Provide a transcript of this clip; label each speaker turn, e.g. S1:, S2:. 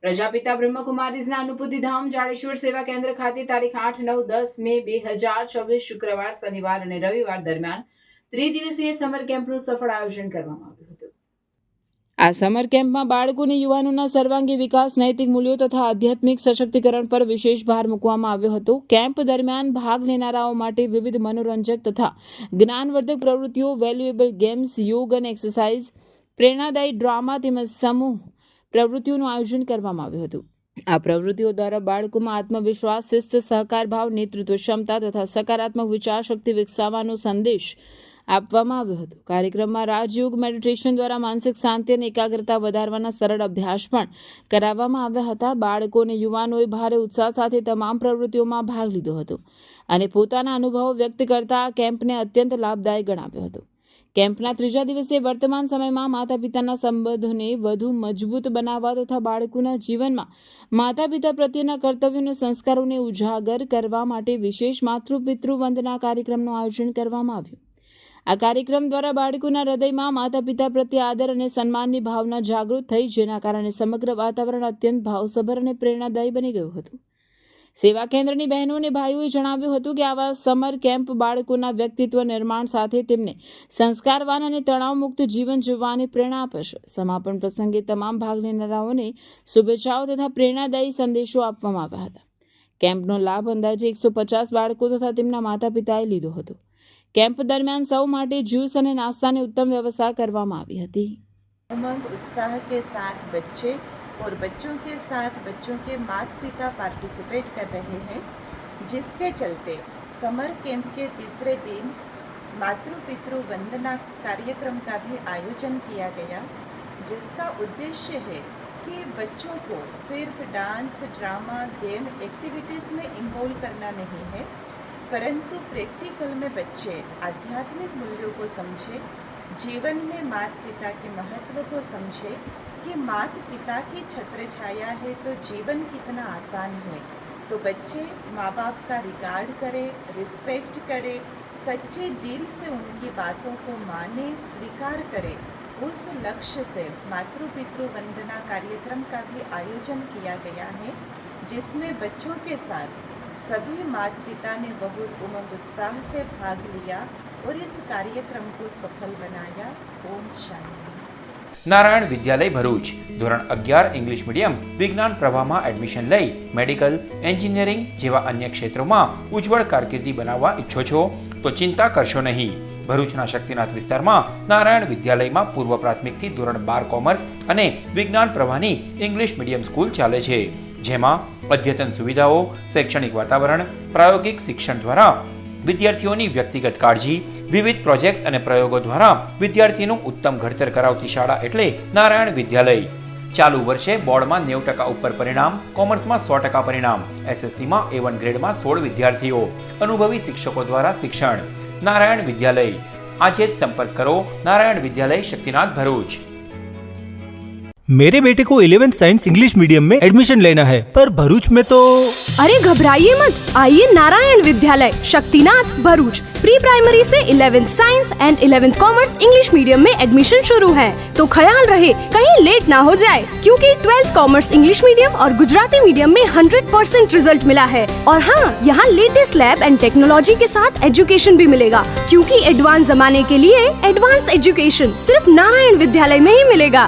S1: પ્રજાપિતા બ્રહ્મકુમારીઝના અનુભૂતિધામ જાડેશ્વર સેવા કેન્દ્ર ખાતે તારીખ 8, 9, 10 મે 2024 શુક્રવાર, શનિવાર અને રવિવાર દરમિયાન ત્રિદિવસીય સમર કેમ્પનું સફળ આયોજન કરવામાં આવ્યું હતું. આ સમર કેમ્પમાં બાળકો અને યુવાનોના સર્વાંગી વિકાસ, નૈતિક મૂલ્યો તથા આધ્યાત્મિક સશક્તિકરણ પર વિશેષ ભાર મૂકવામાં આવ્યો હતો. કેમ્પ દરમિયાન ભાગ લેનારાઓ માટે વિવિધ મનોરંજક તથા જ્ઞાનવર્ધક પ્રવૃત્તિઓ, વેલ્યુએબલ ગેમ્સ, યોગ અને એક્સરસાઇઝ, પ્રેરણાદાયી ડ્રામા તેમજ સમૂહ પ્રવૃત્તિઓનું આયોજન કરવામાં આવ્યું હતું. આ પ્રવૃત્તિઓ દ્વારા બાળકોમાં આત્મવિશ્વાસ, શિસ્ત, સહકાર ભાવ, નેતૃત્વ ક્ષમતા તથા સકારાત્મક વિચાર શક્તિ વિકસાવવાનો સંદેશ આપવામાં આવ્યો હતો. કાર્યક્રમમાં રાજયોગ, મેડિટેશન દ્વારા માનસિક શાંતિ અને એકાગ્રતા વધારવાના સરળ અભ્યાસ પણ કરાવવામાં આવ્યા હતા. બાળકો અને યુવાનોએ ભારે ઉત્સાહ સાથે તમામ પ્રવૃત્તિઓમાં ભાગ લીધો હતો અને પોતાના અનુભવો વ્યક્ત કરતા આ કેમ્પને અત્યંત લાભદાયક ગણાવ્યો હતો. કેમ્પના ત્રીજા દિવસે વર્તમાન સમયમાં માતા પિતાના સંબંધોને વધુ મજબૂત બનાવવા તથા બાળકોના જીવનમાં માતા પિતા પ્રત્યેના કર્તવ્યો અને સંસ્કારોને ઉજાગર કરવા માટે વિશેષ માતૃપિતૃ વંદના કાર્યક્રમનું આયોજન કરવામાં આવ્યું. આ કાર્યક્રમ દ્વારા બાળકોના હૃદયમાં માતા પિતા પ્રત્યે આદર અને સન્માનની ભાવના જાગૃત થઈ, જેના કારણે સમગ્ર વાતાવરણ અત્યંત ભાવસભર અને પ્રેરણાદાયી બની ગયું હતું. સેવા કેન્દ્રની બહેનો અને ભાઈઓએ જણાવ્યું હતું કે આવા સમર કેમ્પ બાળકોના વ્યક્તિત્વ નિર્માણ સાથે તેમને સંસ્કારવાન અને તણાવમુક્ત જીવન જીવવાની પ્રેરણા આપે છે. સમાપન પ્રસંગે તમામ ભાગ લેનારાઓને શુભેચ્છાઓ તથા પ્રેરણાદાયી સંદેશો આપવામાં આવ્યા હતા. કેમ્પનો લાભ અંદાજે 150 બાળકો તથા તેમના માતા પિતાએ લીધો હતો. કેમ્પ દરમિયાન સૌ માટે જ્यूस અને નાસ્તાની ઉત્તમ વ્યવસ્થા કરવામાં આવી હતી.
S2: उमंग उत्साह के साथ बच्चे और बच्चों के साथ बच्चों के माता पिता पार्टिसिपेट कर रहे हैं, जिसके चलते समर कैंप के तीसरे दिन मातृ पितृ वंदना कार्यक्रम का भी आयोजन किया गया, जिसका उद्देश्य है कि बच्चों को सिर्फ डांस, ड्रामा, गेम, एक्टिविटीज़ में इन्वॉल्व करना नहीं है, परंतु प्रैक्टिकल में बच्चे आध्यात्मिक मूल्यों को समझे, जीवन में माता पिता के महत्व को समझे कि माता पिता की छत्र छाया है तो जीवन कितना आसान है. तो बच्चे माँ बाप का रिगार्ड करें, रिस्पेक्ट करें, सच्चे दिल से उनकी बातों को माने, स्वीकार करें. उस लक्ष्य से मातृ पितृ वंदना कार्यक्रम का भी आयोजन किया गया है, जिसमें बच्चों के साथ सभी माता पिता ने बहुत उमंग उत्साह से भाग लिया और इस कार्यक्रम को सफल बनाया. ओम शांति.
S3: નારાયણ વિદ્યાલય ભરૂચ ધોરણ 11 ઇંગ્લિશ મીડિયમ વિજ્ઞાન પ્રવાહમાં એડમિશન લઈ મેડિકલ, એન્જિનિયરિંગ જેવા અન્ય ક્ષેત્રોમાં ઉજ્જવળ કારકિર્દી બનાવવા ઈચ્છો છો તો ચિંતા કરશો નહીં. ભરૂચના શક્તિનાથ વિસ્તારમાં નારાયણ વિદ્યાલયમાં પૂર્વ પ્રાથમિકથી ધોરણ 12 કોમર્સ અને વિજ્ઞાન પ્રવાહની ઇંગ્લિશ મીડિયમ સ્કૂલ ચાલે છે, જેમાં અદ્યતન સુવિધાઓ, શૈક્ષણિક વાતાવરણ, પ્રાયોગિક શિક્ષણ દ્વારા વિદ્યાર્થીઓની વ્યક્તિગત કાળજી, વિવિધ પ્રોજેક્ટ્સ અને પ્રયોગો દ્વારા વિદ્યાર્થીનું ઉત્તમ ઘડતર કરાવતી શાળા એટલે નારાયણ વિદ્યાલય. ચાલુ વર્ષે બોર્ડમાં 90% ઉપર પરિણામ, કોમર્સમાં 100% પરિણામ, એસએસસીમાં A1 ગ્રેડમાં 16 વિદ્યાર્થીઓ, અનુભવી શિક્ષકો દ્વારા શિક્ષણ. નારાયણ વિદ્યાલય. આજે જ સંપર્ક કરો નારાયણ વિદ્યાલય, શક્તિનાથ, भरूच.
S4: मेरे बेटे को 11th साइंस इंग्लिश मीडियम में एडमिशन लेना है, पर भरूच में तो...
S5: अरे घबराइए मत, आइए नारायण विद्यालय, शक्तिनाथ, भरूच. प्री प्राइमरी से 11th science and 11th commerce English medium में एडमिशन शुरू है, तो ख्याल रहे कहीं लेट ना हो जाए, क्योंकि 12th कॉमर्स इंग्लिश मीडियम और गुजराती मीडियम में 100% रिजल्ट मिला है. और हाँ, यहाँ लेटेस्ट लैब एंड टेक्नोलॉजी के साथ एजुकेशन भी मिलेगा, क्योंकि एडवांस जमाने के लिए एडवांस एजुकेशन सिर्फ नारायण विद्यालय में ही मिलेगा.